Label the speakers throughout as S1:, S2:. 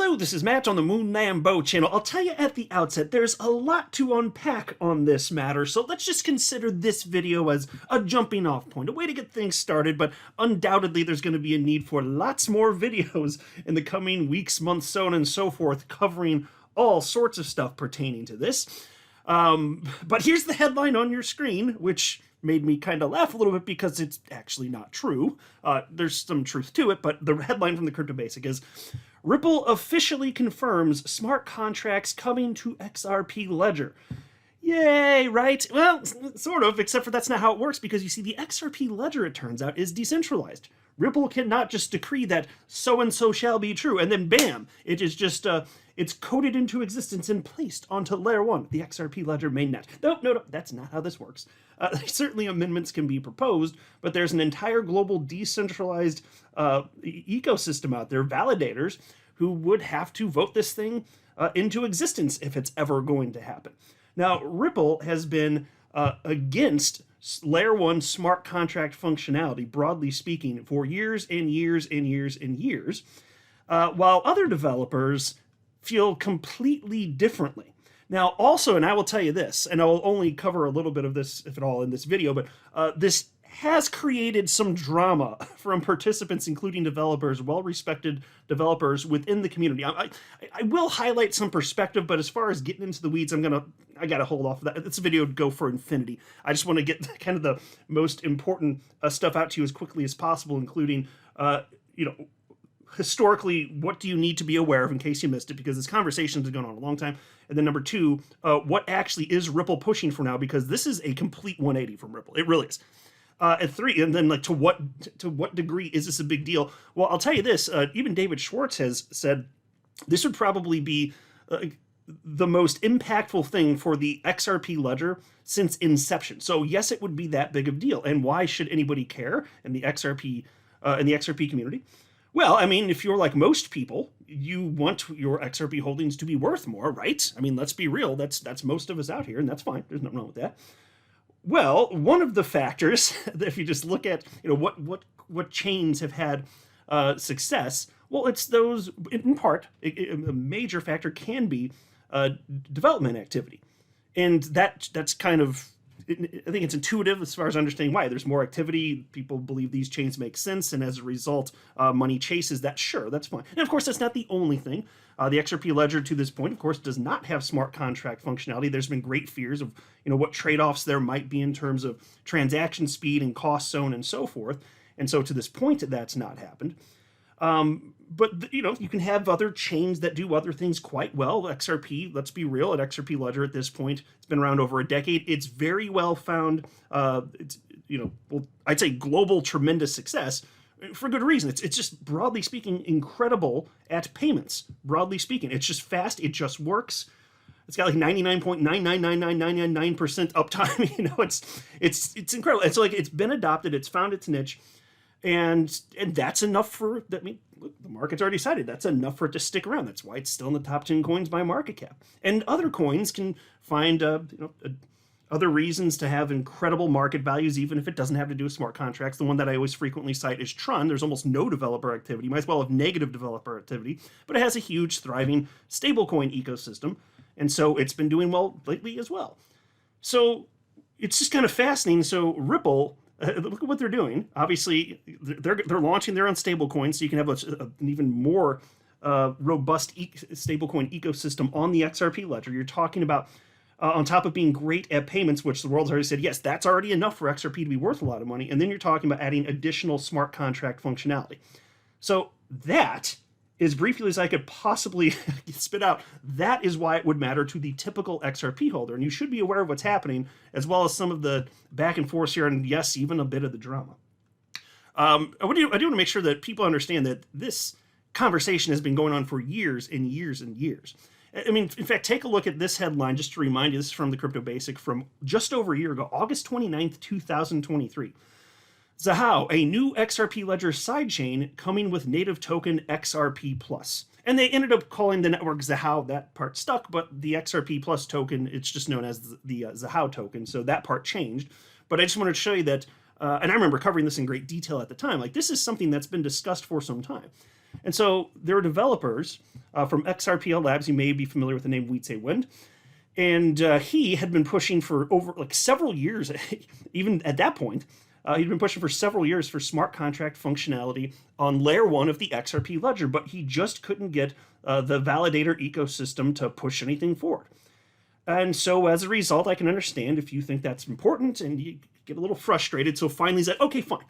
S1: Hello, this is Matt on the Moon Lambo channel. I'll tell you at the outset, there's a lot to unpack on this matter, so let's just consider this video as a jumping off point, a way to get things started, but undoubtedly there's going to be a need for lots more videos in the coming weeks, months, so on and so forth, covering all sorts of stuff pertaining to this. But here's the headline on your screen, which made me kind of laugh a little bit because it's actually not true. There's some truth to it, but the headline from the Crypto Basic is, Ripple officially confirms smart contracts coming to XRP Ledger. Yay, right? Well, sort of, except for that's not how it works, because you see, the XRP Ledger, it turns out, is decentralized. Ripple cannot just decree that so-and-so shall be true, and then bam, it is just, it's coded into existence and placed onto Layer 1, the XRP Ledger mainnet. No, that's not how this works. Certainly amendments can be proposed, but there's an entire global decentralized ecosystem out there, validators, who would have to vote this thing into existence if it's ever going to happen. Now, Ripple has been against Layer 1 smart contract functionality, broadly speaking, for years and years and years and years, while other developers feel completely differently. Now, also, and I will tell you this, and I will only cover a little bit of this, if at all, in this video, but this has created some drama from participants, including developers, well-respected developers within the community. I will highlight some perspective, but as far as getting into the weeds, I gotta hold off of that. This video would go for infinity. I just want to get kind of the most important stuff out to you as quickly as possible, including, historically, what do you need to be aware of in case you missed it, because this conversation has been going on a long time. And then number two, what actually is Ripple pushing for now, because this is a complete 180 from Ripple. It really is. And three, and then like to what degree is this a big deal? Well, I'll tell you this, even David Schwarz has said this would probably be the most impactful thing for the XRP Ledger since inception. So yes, it would be that big of a deal. And why should anybody care in the XRP community? Well, I mean, if you're like most people, you want your XRP holdings to be worth more, right? I mean, let's be real. That's most of us out here, and that's fine. There's nothing wrong with that. Well, one of the factors, if you just look at what chains have had success, well, it's those, in part, a major factor can be development activity. And that's kind of, I think it's intuitive as far as understanding why. There's more activity, people believe these chains make sense, and as a result, money chases that. Sure, that's fine. And of course, that's not the only thing. The XRP Ledger, to this point, of course, does not have smart contract functionality. There's been great fears of what trade-offs there might be in terms of transaction speed and cost zone and so forth. And so to this point, that's not happened. But you can have other chains that do other things quite well. XRP, let's be real, at XRP Ledger at this point, it's been around over a decade. It's very well found. It's well, I'd say global tremendous success for good reason. It's just, broadly speaking, incredible at payments. Broadly speaking, it's just fast. It just works. It's got like 99.9999999% uptime. It's incredible. It's like it's been adopted. It's found its niche. And that's enough for, I mean, look, the market's already decided that's enough for it to stick around. That's why it's still in the top 10 coins by market cap. And other coins can find, other reasons to have incredible market values, even if it doesn't have to do with smart contracts. The one that I always frequently cite is Tron. There's almost no developer activity. You might as well have negative developer activity, but it has a huge, thriving stablecoin ecosystem. And so it's been doing well lately as well. So it's just kind of fascinating. So Ripple, look at what they're doing. Obviously, they're launching their own stablecoin, so you can have an even more robust stablecoin ecosystem on the XRP Ledger. You're talking about, on top of being great at payments, which the world's already said, yes, that's already enough for XRP to be worth a lot of money. And then you're talking about adding additional smart contract functionality. So that, as briefly as I could possibly spit out, that is why it would matter to the typical XRP holder. And you should be aware of what's happening, as well as some of the back and forth here, and yes, even a bit of the drama. I do want to make sure that people understand that this conversation has been going on for years and years and years. I mean, in fact, take a look at this headline, just to remind you, this is from the Crypto Basic from just over a year ago, August 29th, 2023. Zahao, a new XRP Ledger sidechain coming with native token XRP+. And they ended up calling the network Zahao. That part stuck, but the XRP Plus token, it's just known as the Zahao token, so that part changed. But I just wanted to show you that, and I remember covering this in great detail at the time, like this is something that's been discussed for some time. And so there are developers from XRP Labs. You may be familiar with the name Wind. And he had been pushing for over like several years, even at that point, he'd been pushing for several years for smart contract functionality on layer 1 of the XRP Ledger, but he just couldn't get the validator ecosystem to push anything forward. And so as a result, I can understand if you think that's important and you get a little frustrated. So finally he's like, okay, fine.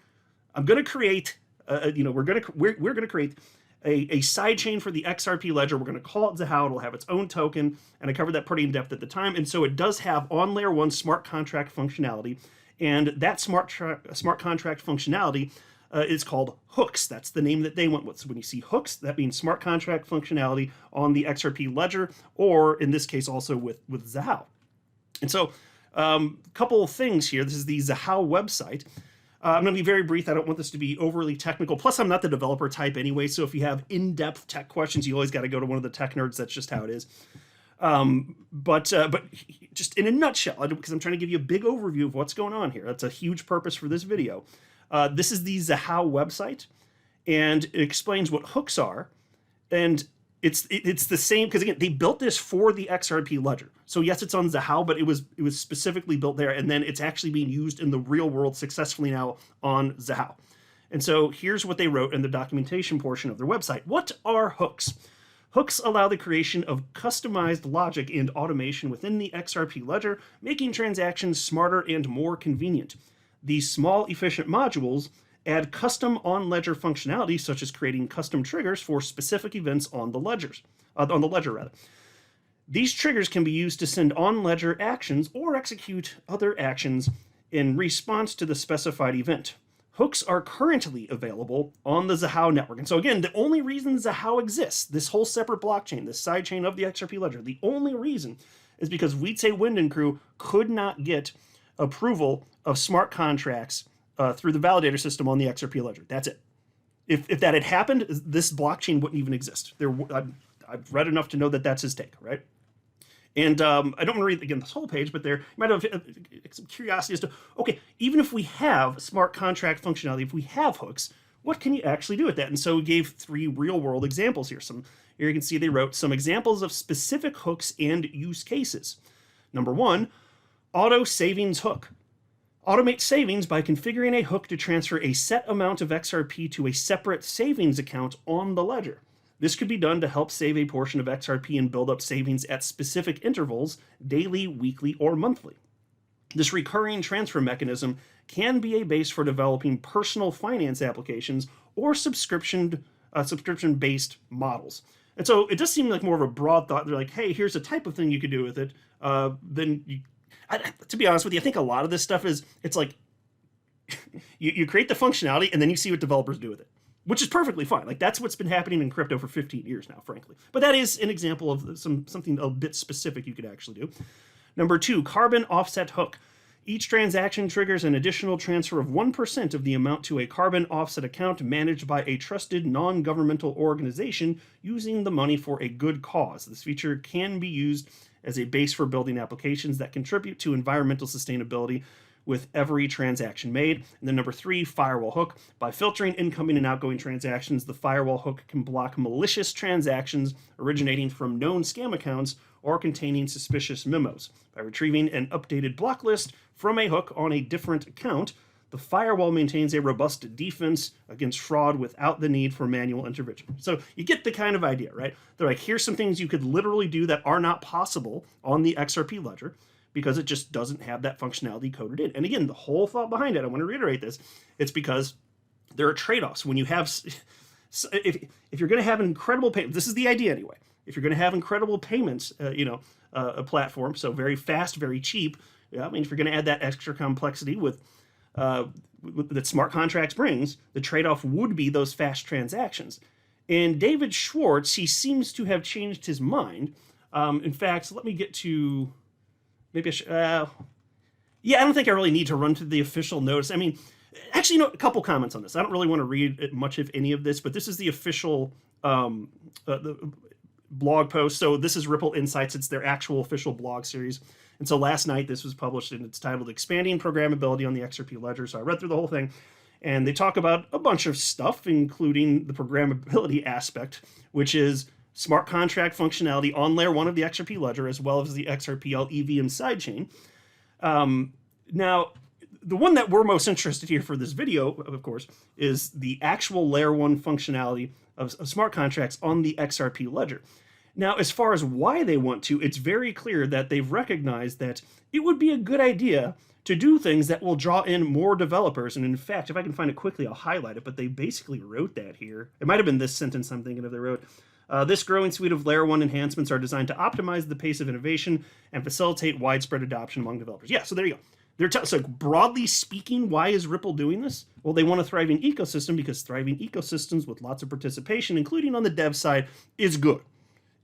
S1: I'm going to create, we're going to create a sidechain for the XRP Ledger. We're going to call it Zahao. It'll have its own token, and I covered that pretty in depth at the time. And so it does have on layer 1 smart contract functionality, and that smart contract functionality is called hooks. That's the name that they went with. So when you see hooks, that means smart contract functionality on the XRP Ledger, or in this case also with Zahao. And so a couple of things here. This is the Zahao website. I'm going to be very brief. I don't want this to be overly technical. Plus, I'm not the developer type anyway, so if you have in-depth tech questions, you always got to go to one of the tech nerds. That's just how it is. But just in a nutshell, because I'm trying to give you a big overview of what's going on here. That's a huge purpose for this video. This is the Zahao website, and it explains what hooks are, and it's the same, because again, they built this for the XRP Ledger. So yes, it's on Zahao, but it was specifically built there, and then it's actually being used in the real world successfully now on Zahao. And so here's what they wrote in the documentation portion of their website. What are hooks? Hooks allow the creation of customized logic and automation within the XRP Ledger, making transactions smarter and more convenient. These small, efficient modules add custom on-ledger functionality, such as creating custom triggers for specific events on the ledger. These triggers can be used to send on-ledger actions or execute other actions in response to the specified event. Hooks are currently available on the Zahao network. And so again, the only reason Zahao exists, this whole separate blockchain, this sidechain of the XRP Ledger, the only reason is because Wind and crew could not get approval of smart contracts through the validator system on the XRP Ledger. That's it. If that had happened, this blockchain wouldn't even exist. I've read enough to know that that's his take, right? And I don't want to read, again, this whole page, but there you might have some curiosity as to, okay, even if we have smart contract functionality, if we have hooks, what can you actually do with that? And so we gave 3 real-world examples here. Here you can see they wrote some examples of specific hooks and use cases. Number 1, auto savings hook. Automate savings by configuring a hook to transfer a set amount of XRP to a separate savings account on the ledger. This could be done to help save a portion of XRP and build up savings at specific intervals, daily, weekly, or monthly. This recurring transfer mechanism can be a base for developing personal finance applications or subscription-based models. And so it does seem like more of a broad thought. They're like, hey, here's a type of thing you could do with it. To be honest with you, I think a lot of this stuff is, it's like, you create the functionality and then you see what developers do with it, which is perfectly fine. Like, that's what's been happening in crypto for 15 years now, frankly. But that is an example of something a bit specific you could actually do. Number 2, carbon offset hook. Each transaction triggers an additional transfer of 1% of the amount to a carbon offset account managed by a trusted non-governmental organization using the money for a good cause. This feature can be used as a base for building applications that contribute to environmental sustainability with every transaction made. And then number 3, firewall hook. By filtering incoming and outgoing transactions, the firewall hook can block malicious transactions originating from known scam accounts or containing suspicious memos. By retrieving an updated block list from a hook on a different account, the firewall maintains a robust defense against fraud without the need for manual intervention. So you get the kind of idea, right? They're like, here's some things you could literally do that are not possible on the XRP Ledger because it just doesn't have that functionality coded in. And again, the whole thought behind it, I want to reiterate this, it's because there are trade-offs. When you have, if you're going to have an incredible payment, this is the idea anyway, if you're going to have incredible payments, a platform, so very fast, very cheap, I mean, if you're going to add that extra complexity with that smart contracts brings, the trade-off would be those fast transactions. And David Schwarz, he seems to have changed his mind. In fact, let me get to, maybe I should, I don't think I really need to run to the official notice. I mean, actually, a couple comments on this. I don't really want to read much of any of this, but this is the official the blog post. So this is Ripple Insights. It's their actual official blog series. And so last night this was published, and it's titled Expanding Programmability on the XRP Ledger. So I read through the whole thing. And they talk about a bunch of stuff, including the programmability aspect, which is smart contract functionality on layer 1 of the XRP Ledger, as well as the XRPL EVM sidechain. Now, the one that we're most interested here for this video, of course, is the actual layer 1 functionality of smart contracts on the XRP Ledger. Now, as far as why they want to, it's very clear that they've recognized that it would be a good idea to do things that will draw in more developers. And in fact, if I can find it quickly, I'll highlight it, but they basically wrote that here. It might have been this sentence I'm thinking of. They wrote, this growing suite of layer 1 enhancements are designed to optimize the pace of innovation and facilitate widespread adoption among developers. Yeah, so there you go. So broadly speaking, why is Ripple doing this? Well, they want a thriving ecosystem because thriving ecosystems with lots of participation, including on the dev side, is good.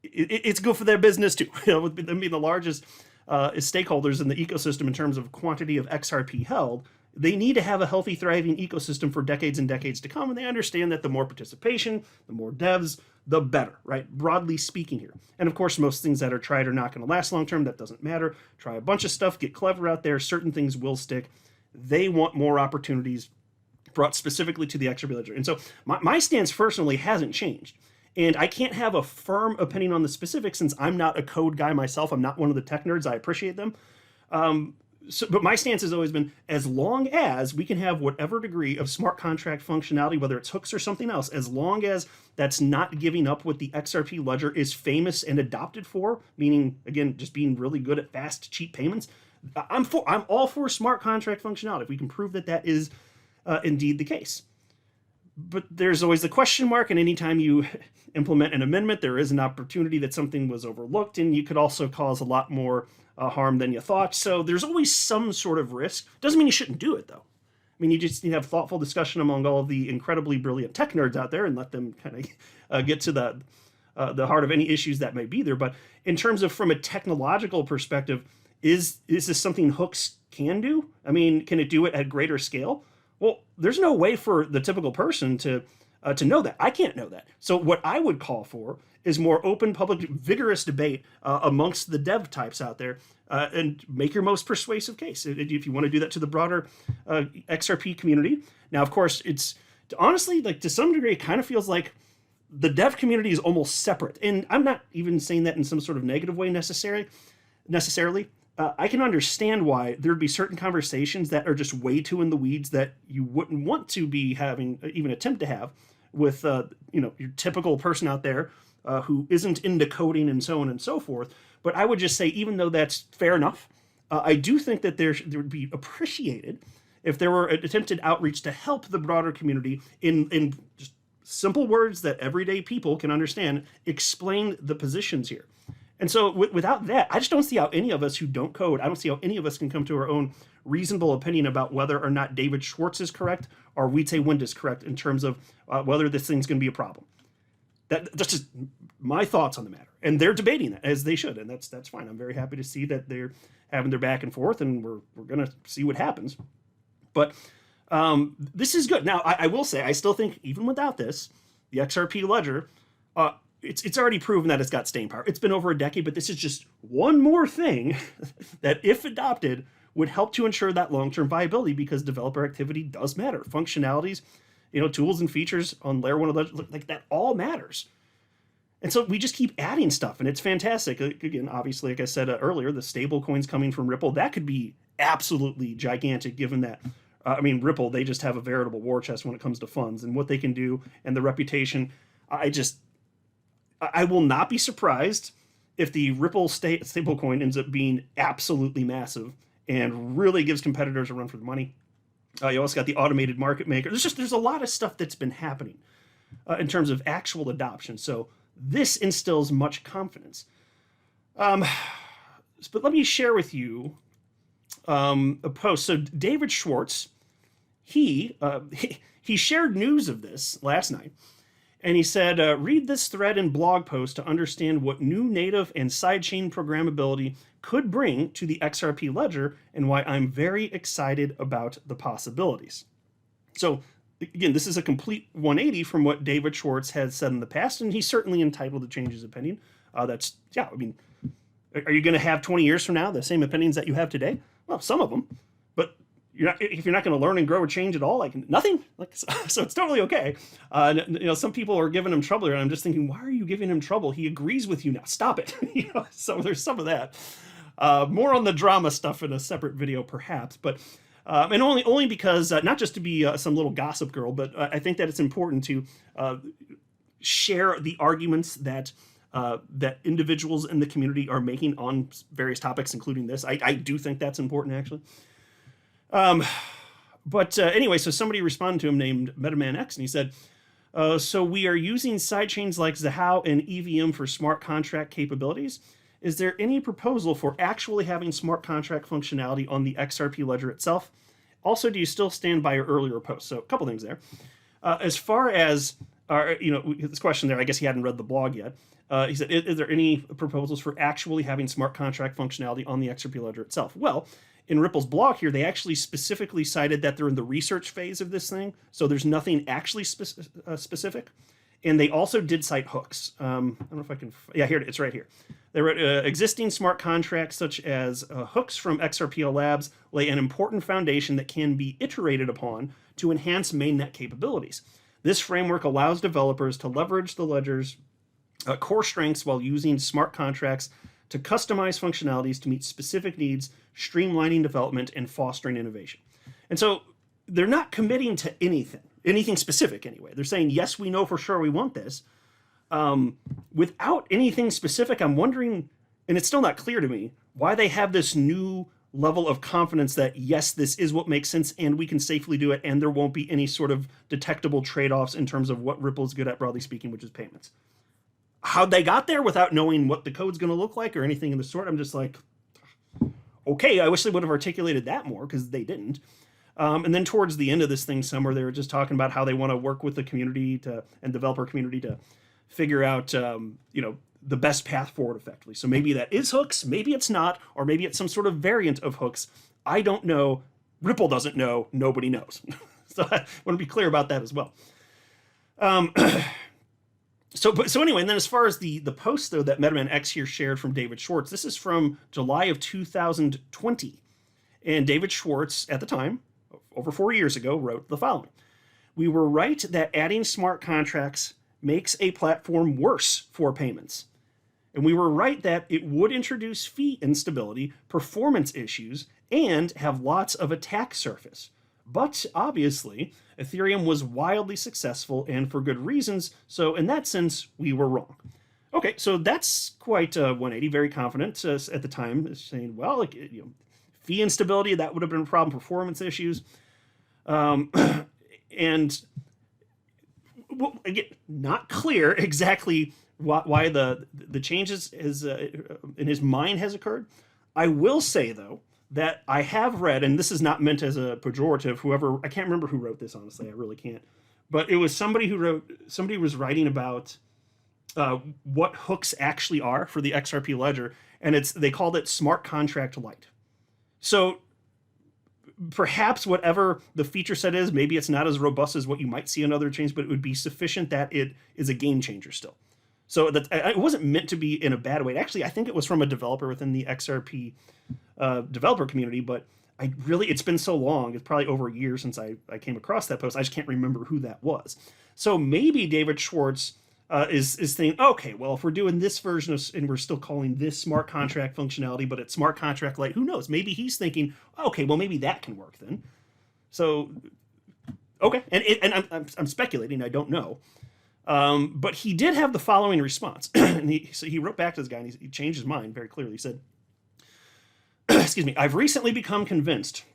S1: It's good for their business too. With them being the largest stakeholders in the ecosystem in terms of quantity of XRP held, they need to have a healthy, thriving ecosystem for decades and decades to come, and they understand that the more participation, the more devs, the better, right? Broadly speaking here. And of course, most things that are tried are not going to last long term. That doesn't matter. Try a bunch of stuff, get clever out there. Certain things will stick. They want more opportunities brought specifically to the XRP Ledger. And so my stance personally hasn't changed. And I can't have a firm opinion on the specifics since I'm not a code guy myself. I'm not one of the tech nerds. I appreciate them. But my stance has always been, as long as we can have whatever degree of smart contract functionality, whether it's hooks or something else, as long as that's not giving up what the XRP Ledger is famous and adopted for, meaning, again, just being really good at fast, cheap payments, I'm all for smart contract functionality if we can prove that that is indeed the case. But there's always the question mark, and anytime you implement an amendment, there is an opportunity that something was overlooked, and you could also cause a lot more harm than you thought. So there's always some sort of risk. Doesn't mean you shouldn't do it, though. I mean, you just need to have thoughtful discussion among all of the incredibly brilliant tech nerds out there and let them kind of get to the heart of any issues that may be there. But in terms of from a technological perspective, is this something hooks can do? I mean, can it do it at greater scale? Well, there's no way for the typical person to know that. I can't know that. So what I would call for is more open, public, vigorous debate amongst the dev types out there and make your most persuasive case. If you want to do that to the broader XRP community. Now, of course, it's honestly, like to some degree, it kind of feels like the dev community is almost separate. And I'm not even saying that in some sort of negative way necessarily. I can understand why there'd be certain conversations that are just way too in the weeds that you wouldn't want to be having, even attempt to have with, your typical person out there who isn't into coding and so on and so forth. But I would just say, even though that's fair enough, I do think that there would be appreciated if there were an attempted outreach to help the broader community in just simple words that everyday people can understand, explain the positions here. And so without that, I just don't see how any of us who don't code, I don't see how any of us can come to our own reasonable opinion about whether or not David Schwarz is correct or Wietse Wind is correct in terms of whether this thing's going to be a problem. That's just my thoughts on the matter. And they're debating that, as they should, and that's fine. I'm very happy to see that they're having their back and forth, and we're going to see what happens. But this is good. Now, I will say, I still think, even without this, the XRP Ledger, it's already proven that it's got staying power. It's been over a decade, but this is just one more thing that, if adopted, would help to ensure that long-term viability, because developer activity does matter. Functionalities, tools and features on layer 1 of Ledger, like that all matters. And so we just keep adding stuff, and it's fantastic. Again, obviously, like I said earlier, the stable coins coming from Ripple, that could be absolutely gigantic, given that, Ripple, they just have a veritable war chest when it comes to funds and what they can do and the reputation. I will not be surprised if the Ripple stablecoin ends up being absolutely massive and really gives competitors a run for the money. You also got the automated market maker. There's a lot of stuff that's been happening in terms of actual adoption. So this instills much confidence. But let me share with you a post. So David Schwarz, he shared news of this last night. And he said, read this thread and blog post to understand what new native and sidechain programmability could bring to the XRP Ledger and why I'm very excited about the possibilities. So, again, this is a complete 180 from what David Schwarz has said in the past, and he's certainly entitled to change his opinion. Are you going to have 20 years from now the same opinions that you have today? Well, some of them. But if you're not going to learn and grow or change at all, like nothing, like so it's totally okay. Some people are giving him trouble, and I'm just thinking, why are you giving him trouble? He agrees with you now. Stop it. So there's some of that. More on the drama stuff in a separate video, perhaps, but and only because not just to be some little gossip girl, but I think that it's important to share the arguments that individuals in the community are making on various topics, including this. I do think that's important, actually. But anyway, so somebody responded to him named MetaMan X, and he said, so we are using sidechains like Zahao and EVM for smart contract capabilities. Is there any proposal for actually having smart contract functionality on the XRP Ledger itself? Also, do you still stand by your earlier post? So a couple things there. As far as, this question there, I guess he hadn't read the blog yet. He said, is there any proposals for actually having smart contract functionality on the XRP Ledger itself? Well, in Ripple's blog here, they actually specifically cited that they're in the research phase of this thing, so there's nothing actually specific. And they also did cite hooks. I don't know if I can... Yeah, here it's right here. They wrote, existing smart contracts such as hooks from XRP Labs lay an important foundation that can be iterated upon to enhance mainnet capabilities. This framework allows developers to leverage the ledger's core strengths while using smart contracts to customize functionalities to meet specific needs, streamlining development, and fostering innovation. And so they're not committing to anything specific anyway. They're saying, yes, we know for sure we want this. Without anything specific, I'm wondering, and it's still not clear to me, why they have this new level of confidence that, yes, this is what makes sense and we can safely do it, and there won't be any sort of detectable trade-offs in terms of what Ripple's good at, broadly speaking, which is payments. How'd they got there without knowing what the code's going to look like or anything of the sort? I'm just like, okay, I wish they would have articulated that more, because they didn't. And then towards the end of this thing somewhere, they were just talking about how they want to work with the community and developer community to figure out, the best path forward effectively. So maybe that is hooks, maybe it's not, or maybe it's some sort of variant of hooks. I don't know. Ripple doesn't know. Nobody knows. So I want to be clear about that as well. So anyway, and then as far as the post, though, that MetaMan X here shared from David Schwarz, this is from July of 2020. And David Schwarz, at the time, over 4 years ago, wrote the following. We were right that adding smart contracts makes a platform worse for payments. And we were right that it would introduce fee instability, performance issues, and have lots of attack surface. But obviously, Ethereum was wildly successful and for good reasons, so in that sense, we were wrong. Okay, so that's quite 180, very confident at the time, saying, well, fee instability, that would have been a problem, performance issues. And again, not clear exactly why the changes in his mind has occurred. I will say, though, that I have read, and this is not meant as a pejorative, I can't remember who wrote this, honestly, I really can't. But it was somebody was writing about what hooks actually are for the XRP Ledger, and they called it Smart Contract Lite. So perhaps whatever the feature set is, maybe it's not as robust as what you might see in other chains, but it would be sufficient that it is a game changer still. So it wasn't meant to be in a bad way. Actually, I think it was from a developer within the XRP developer community, but it's been so long, it's probably over a year since I came across that post, I just can't remember who that was. So maybe David Schwarz is thinking, okay, well, if we're doing this version and we're still calling this smart contract functionality, but it's Smart Contract Lite, who knows? Maybe he's thinking, okay, well, maybe that can work then. So, okay, and I'm speculating, I don't know. But he did have the following response. And he wrote back to this guy, and he changed his mind very clearly. He said, excuse me, I've recently become convinced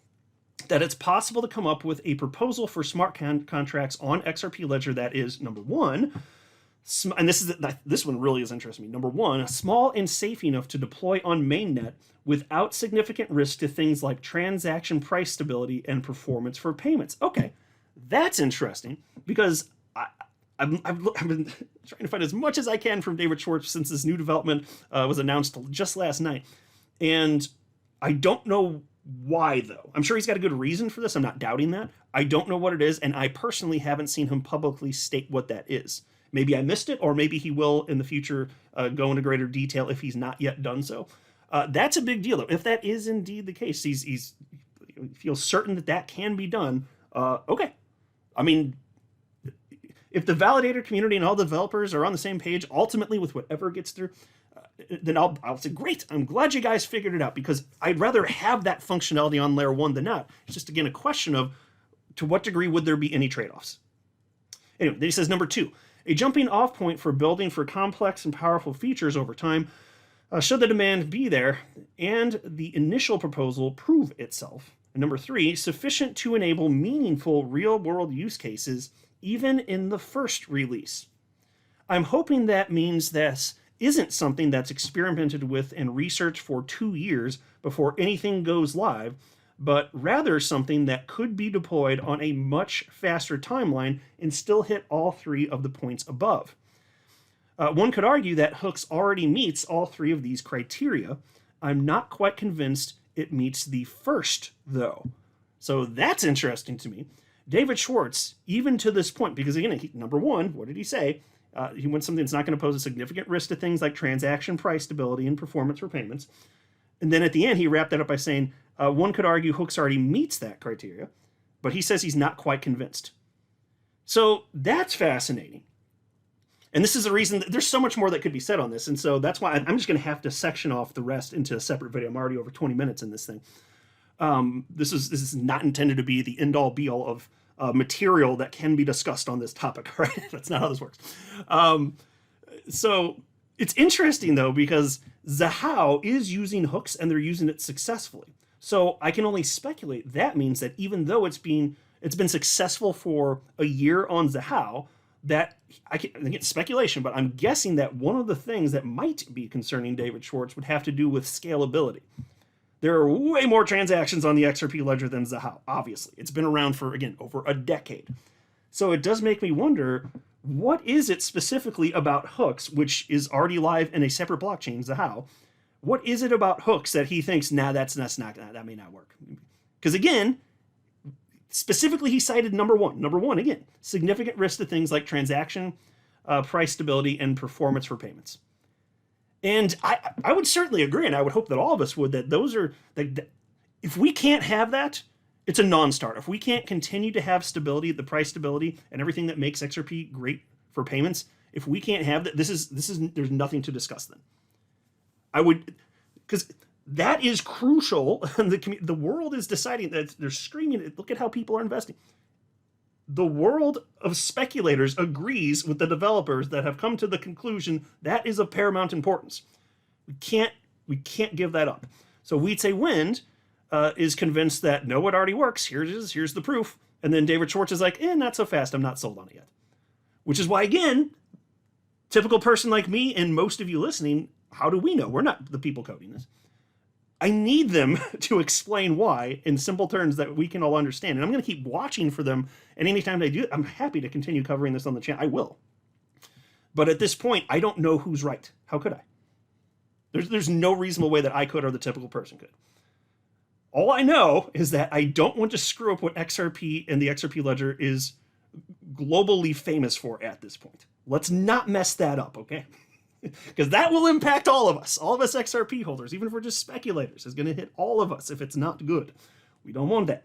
S1: that it's possible to come up with a proposal for smart contracts on XRP Ledger that is, number one, and this one really is interesting me. Number one, small and safe enough to deploy on mainnet without significant risk to things like transaction price stability and performance for payments. Okay, that's interesting, because I've been trying to find as much as I can from David Schwarz since this new development was announced just last night. And I don't know why, though. I'm sure he's got a good reason for this. I'm not doubting that. I don't know what it is, and I personally haven't seen him publicly state what that is. Maybe I missed it, or maybe he will in the future go into greater detail if he's not yet done so. That's a big deal, though. If that is indeed the case, he's feel certain that that can be done, okay. I mean, if the validator community and all the developers are on the same page, ultimately with whatever gets through, then I'll say, great, I'm glad you guys figured it out, because I'd rather have that functionality on layer 1 than not. It's just, again, a question of to what degree would there be any trade-offs. Anyway, then he says, number 2, a jumping off point for building for complex and powerful features over time, should the demand be there and the initial proposal prove itself. And number 3, sufficient to enable meaningful real-world use cases even in the first release. I'm hoping that means this isn't something that's experimented with and researched for 2 years before anything goes live, but rather something that could be deployed on a much faster timeline and still hit all 3 of the points above. One could argue that Hooks already meets all 3 of these criteria. I'm not quite convinced it meets the first, though. So that's interesting to me. David Schwarz, even to this point, because again, number 1, what did he say? He wants something that's not going to pose a significant risk to things like transaction price stability and performance for payments. And then at the end, he wrapped that up by saying, one could argue Hooks already meets that criteria, but he says he's not quite convinced. So that's fascinating. And this is the reason that there's so much more that could be said on this. And so that's why I'm just going to have to section off the rest into a separate video. I'm already over 20 minutes in this thing. This is not intended to be the end-all be-all of material that can be discussed on this topic, right? That's not how this works. So it's interesting, though, because Zahao is using Hooks, and they're using it successfully. So I can only speculate that means that even though it's been successful for a year on Zahao, that I think it's speculation, but I'm guessing that one of the things that might be concerning David Schwarz would have to do with scalability. There are way more transactions on the XRP Ledger than Zahao, obviously. It's been around for, again, over a decade. So it does make me wonder, what is it specifically about Hooks, which is already live in a separate blockchain, Zahao? What is it about Hooks that he thinks, that may not work? Because again, specifically he cited number 1. Number 1, again, significant risk to things like transaction, price stability, and performance for payments. And I would certainly agree, and I would hope that all of us would, that those are, if we can't have that, it's a non-starter. If we can't continue to have stability, the price stability, and everything that makes XRP great for payments, if we can't have that, there's nothing to discuss then. Because that is crucial. The world is deciding that they're screaming, look at how people are investing. The world of speculators agrees with the developers that have come to the conclusion that is of paramount importance. We can't give that up. So We'd Say Wind is convinced that no, it already works. Here it is. Here's the proof. And then David Schwarz is like, not so fast. I'm not sold on it yet. Which is why, again, typical person like me and most of you listening, how do we know? We're not the people coding this. I need them to explain why in simple terms that we can all understand. And I'm going to keep watching for them. And anytime they do, I'm happy to continue covering this on the channel. I will. But at this point, I don't know who's right. How could I? There's no reasonable way that I could or the typical person could. All I know is that I don't want to screw up what XRP and the XRP Ledger is globally famous for at this point. Let's not mess that up, okay? Because that will impact all of us XRP holders, even if we're just speculators. It's going to hit all of us if it's not good. We don't want that.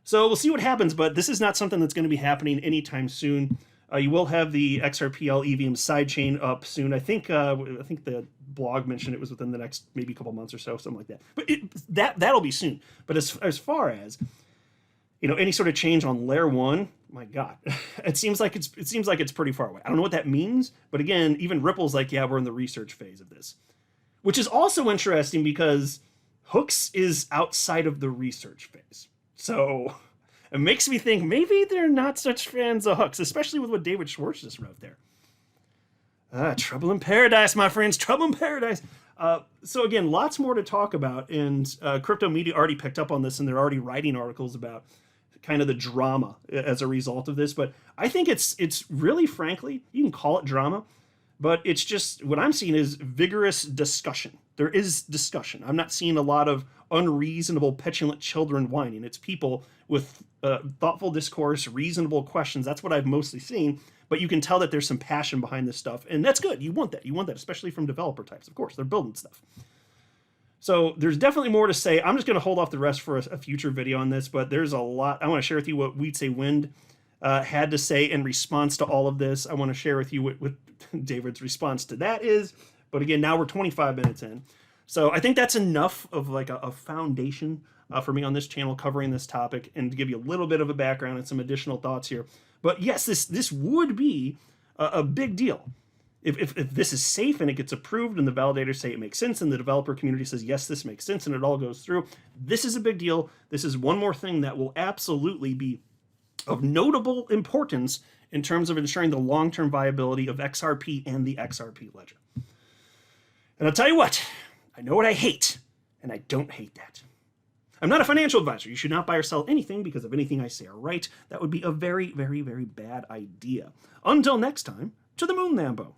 S1: So we'll see what happens, but this is not something that's going to be happening anytime soon. You will have the XRPL EVM sidechain up soon. I think the blog mentioned it was within the next maybe couple months or so, something like that. But that'll be soon. But as far as any sort of change on layer 1, my God, it seems like it's pretty far away. I don't know what that means, but again, even Ripple's like, yeah, we're in the research phase of this, which is also interesting because Hooks is outside of the research phase. So it makes me think maybe they're not such fans of Hooks, especially with what David Schwarz just wrote there. Trouble in paradise, my friends, trouble in paradise. So again, lots more to talk about, and crypto media already picked up on this, and they're already writing articles about kind of the drama as a result of this. But I think it's really, frankly, you can call it drama, but it's just, what I'm seeing is vigorous discussion. There is discussion. I'm not seeing a lot of unreasonable, petulant children whining. It's people with thoughtful discourse, reasonable questions. That's what I've mostly seen. But you can tell that there's some passion behind this stuff, and that's good. You want that. You want that, especially from developer types. Of course, they're building stuff. So there's definitely more to say. I'm just going to hold off the rest for a future video on this, but there's a lot. I want to share with you what Wietse Wind had to say in response to all of this. I want to share with you what David's response to that is. But again, now we're 25 minutes in. So I think that's enough of like a foundation for me on this channel covering this topic, and to give you a little bit of a background and some additional thoughts here. But yes, this would be a big deal. If this is safe and it gets approved and the validators say it makes sense and the developer community says, yes, this makes sense, and it all goes through, this is a big deal. This is one more thing that will absolutely be of notable importance in terms of ensuring the long-term viability of XRP and the XRP Ledger. And I'll tell you what, I know what I hate, and I don't hate that. I'm not a financial advisor. You should not buy or sell anything because of anything I say or write. That would be a very, very, very bad idea. Until next time, to the moon, Lambo.